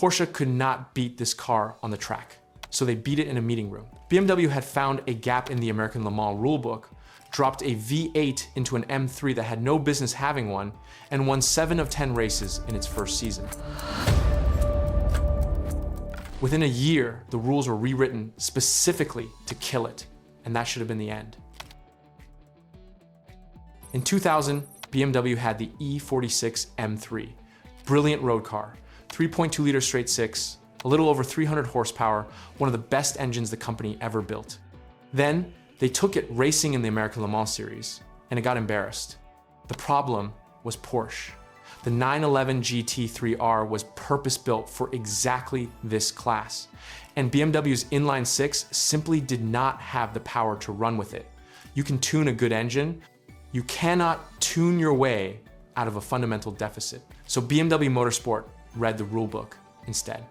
Porsche could not beat this car on the track, so they beat it in a meeting room. BMW had found a gap in the American Le Mans rulebook, dropped a V8 into an M3 that had no business having one, and won 7 of 10 races in its first season. Within a year, the rules were rewritten specifically to kill it, and that should have been the end. In 2000, BMW had the E46 M3. Brilliant road car, 3.2-liter straight six, a little over 300 horsepower, one of the best engines the company ever built. Then, they took it racing in the American Le Mans series, and it got embarrassed. The problem was Porsche. The 911 GT3R was purpose-built for exactly this class, and BMW's inline six simply did not have the power to run with it. You can tune a good engine, you cannot tune your way out of a fundamental deficit. So BMW Motorsport read the rulebook instead.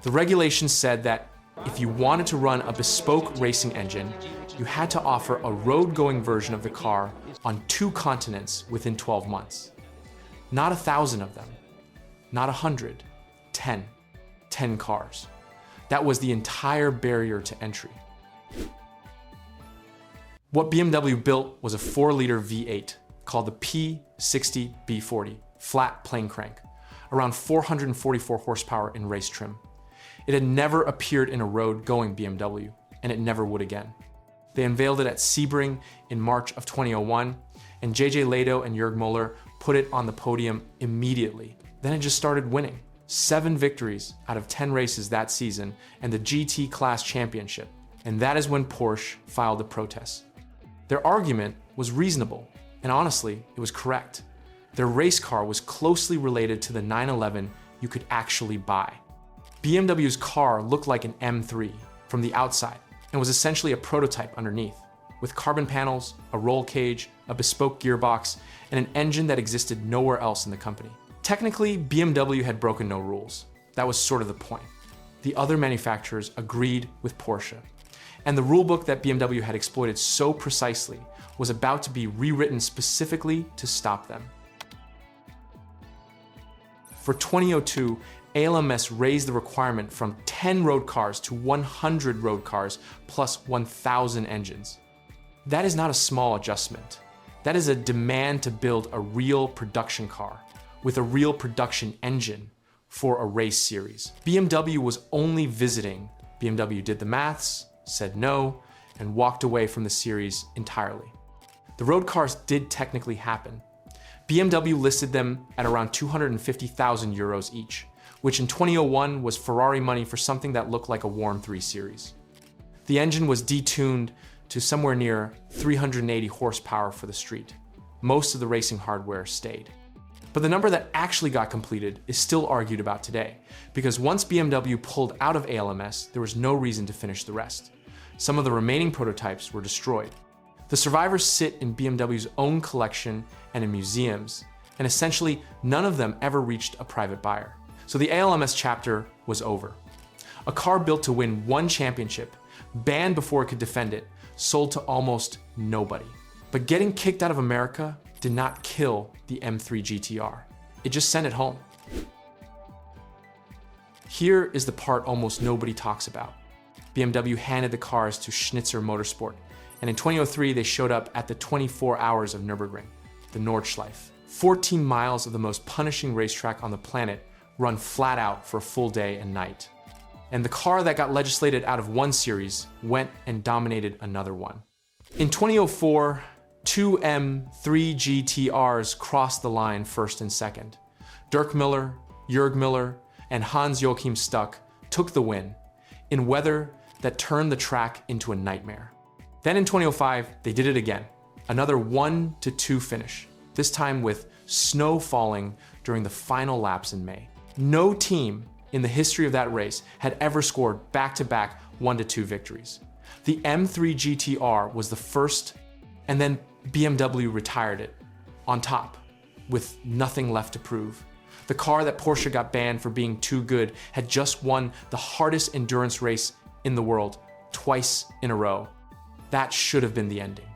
The regulations said that if you wanted to run a bespoke racing engine, you had to offer a road-going version of the car on 2 continents within 12 months. Not 1,000 of them, not 100, 10 cars. That was the entire barrier to entry. What BMW built was a 4-liter V8 called the P60 B40, flat plane crank, around 444 horsepower in race trim. It had never appeared in a road-going BMW, and it never would again. They unveiled it at Sebring in March of 2001, and JJ Lehto and Jörg Müller put it on the podium immediately. Then it just started winning. 7 victories out of 10 races that season, and the GT Class Championship. And that is when Porsche filed a protest. Their argument was reasonable, and honestly, it was correct. Their race car was closely related to the 911 you could actually buy. BMW's car looked like an M3 from the outside, and was essentially a prototype underneath, with carbon panels, a roll cage, a bespoke gearbox, and an engine that existed nowhere else in the company. Technically, BMW had broken no rules. That was sort of the point. The other manufacturers agreed with Porsche, and the rulebook that BMW had exploited so precisely was about to be rewritten specifically to stop them. For 2002, ALMS raised the requirement from 10 road cars to 100 road cars plus 1,000 engines. That is not a small adjustment. That is a demand to build a real production car with a real production engine for a race series. BMW was only visiting. BMW did the maths, said no, and walked away from the series entirely. The road cars did technically happen. BMW listed them at around 250,000 euros each, which in 2001 was Ferrari money for something that looked like a Warm 3 series. The engine was detuned to somewhere near 380 horsepower for the street. Most of the racing hardware stayed. But the number that actually got completed is still argued about today, because once BMW pulled out of ALMS, there was no reason to finish the rest. Some of the remaining prototypes were destroyed. The survivors sit in BMW's own collection and in museums, and essentially none of them ever reached a private buyer. So the ALMS chapter was over. A car built to win 1 championship, banned before it could defend it, sold to almost nobody. But getting kicked out of America did not kill the M3 GTR. It just sent it home. Here is the part almost nobody talks about. BMW handed the cars to Schnitzer Motorsport, and in 2003 they showed up at the 24 hours of Nürburgring, the Nordschleife. 14 miles of the most punishing racetrack on the planet run flat out for a full day and night. And the car that got legislated out of one series went and dominated another one. In 2004, 2 M3 GTRs crossed the line first and second. Dirk Müller, Jörg Müller, and Hans-Joachim Stuck took the win in weather that turned the track into a nightmare. Then in 2005, they did it again. Another 1-2 finish, this time with snow falling during the final laps in May. No team in the history of that race had ever scored back-to-back 1-2 victories. The M3 GTR was the first, and then BMW retired it on top with nothing left to prove. The car that Porsche got banned for being too good had just won the hardest endurance race in the world twice in a row. That should have been the ending.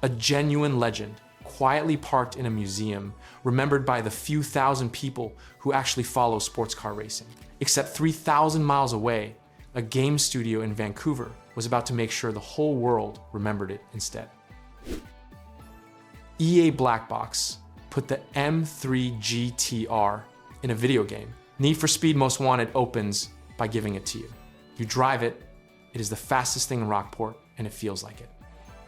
A genuine legend, quietly parked in a museum, remembered by the few thousand people who actually follow sports car racing. Except 3,000 miles away, a game studio in Vancouver was about to make sure the whole world remembered it instead. EA Black Box put the M3 GTR in a video game. Need for Speed Most Wanted opens by giving it to you. You drive it, it is the fastest thing in Rockport, and it feels like it.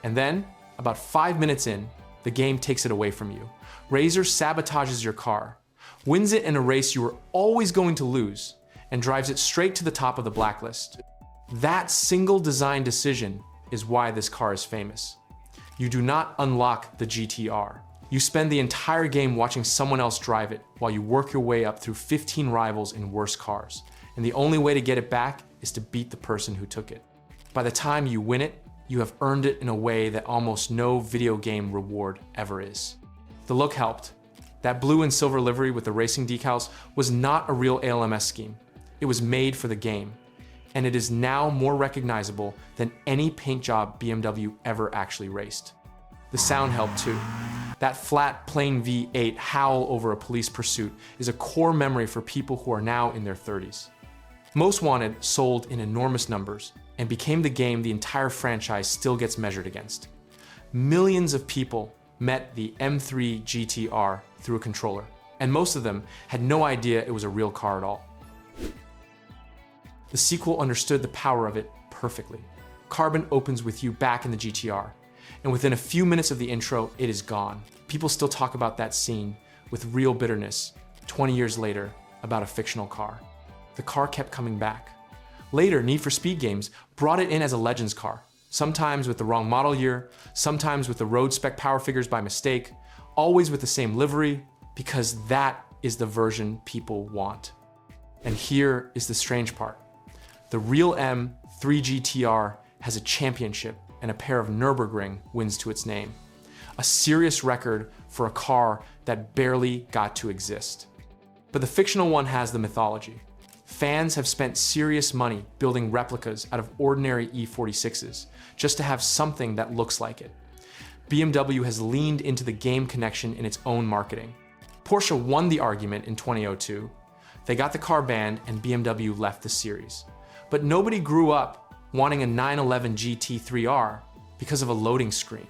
And then, about 5 minutes in, the game takes it away from you. Razor sabotages your car, wins it in a race you were always going to lose, and drives it straight to the top of the blacklist. That single design decision is why this car is famous. You do not unlock the GTR. You spend the entire game watching someone else drive it while you work your way up through 15 rivals in worse cars. And the only way to get it back is to beat the person who took it. By the time you win it, you have earned it in a way that almost no video game reward ever is. The look helped. That blue and silver livery with the racing decals was not a real ALMS scheme. It was made for the game. And it is now more recognizable than any paint job BMW ever actually raced. The sound helped too. That flat, plain V8 howl over a police pursuit is a core memory for people who are now in their 30s. Most Wanted sold in enormous numbers and became the game the entire franchise still gets measured against. Millions of people met the M3 GTR through a controller, and most of them had no idea it was a real car at all. The sequel understood the power of it perfectly. Carbon opens with you back in the GTR, and within a few minutes of the intro, it is gone. People still talk about that scene with real bitterness 20 years later about a fictional car. The car kept coming back. Later, Need for Speed games brought it in as a Legends car, sometimes with the wrong model year, sometimes with the road spec power figures by mistake, always with the same livery, because that is the version people want. And here is the strange part. The real M3 GTR has a championship and a pair of Nurburgring wins to its name. A serious record for a car that barely got to exist. But the fictional one has the mythology. Fans have spent serious money building replicas out of ordinary E46s just to have something that looks like it. BMW has leaned into the game connection in its own marketing. Porsche won the argument in 2002. They got the car banned and BMW left the series. But nobody grew up wanting a 911 GT3R because of a loading screen.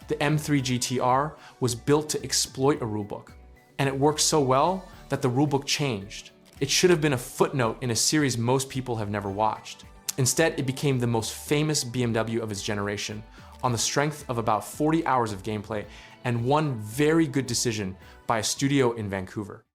The M3 GTR was built to exploit a rulebook, and it worked so well that the rulebook changed. It should have been a footnote in a series most people have never watched. Instead, it became the most famous BMW of its generation on the strength of about 40 hours of gameplay and one very good decision by a studio in Vancouver.